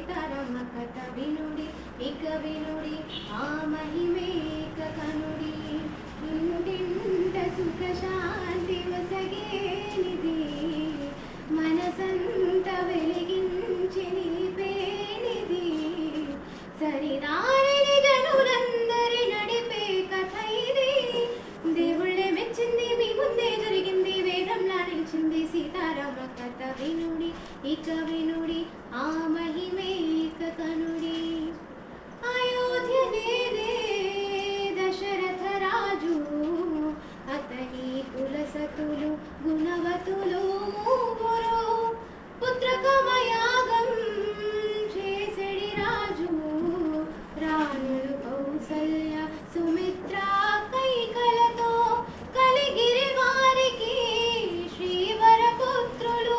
సీతారామ కథ వినుడి ఇక వినుడి ఆ మహిమేక కనుడి ఇంటింట సుఖ శాంతి వసగేనిది మనసంత వెలిగించి నిలిపేనిది సరిదారిని జనులందరి నడిపే కథ ఇది దేవుళ్ళే మెచ్చింది మీ ముందే జరిగింది వేదంలా నిలిచింది సీతారామ కథ వినుడి ఇక వినుడి ఆ మహిమేక కనుడి అయోధ్య నేరే దశరథ రాజు అతని కులసతులు గుణవతులు మూగురు పుత్రకమయాగం చేసెడి రాజు రాణులు కౌసల్య సుమిత్ర కైకలతో కలిగిరి వారికి శ్రీవర పుత్రులు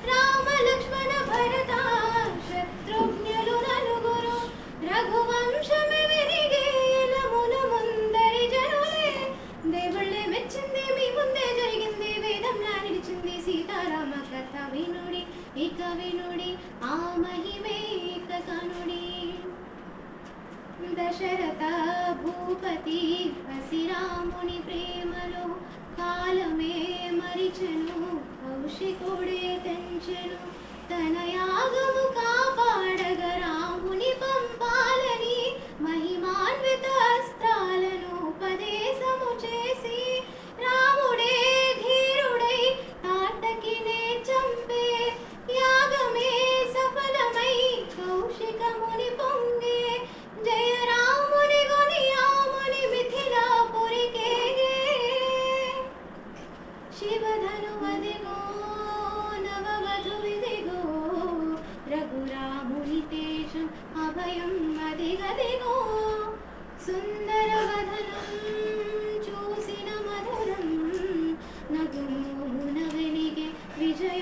రామ లక్ష్మణ భరత శత్రుఘ్నులు నలుగురు రఘువంశమే వెరిగేలమున ముందరి జనులే దేవుళ్ళే మెచ్చింది మీ ముందే జరిగింది వేదంలా నిలిచింది సీతారామ కథ వినుడి ఇక వినుడి ఆ మహిమేక కనుడి దశరథ భూపతి వసిరాముని ప్రేమలో కాలమే మరిచెను కౌశికుడే తెంచెను తన యాగము కాపాడగ రాముని పంపాలని మహిమాన్విత అస్త్రాలను ఉపదేశము చేసి రాముడే ధీరుడై తాటకినే చంపే యాగమే సఫలమై కౌశికముని పొంగే జయ రాముని గొనియాముని మిథిలాపురికే శివధనువదిగో నవవధువిదిగో రఘురాముని తేజం అభయం అదిగదిగో సుందర వదనం చూసిన మధురం నగుమోమున వెలిగే విజయ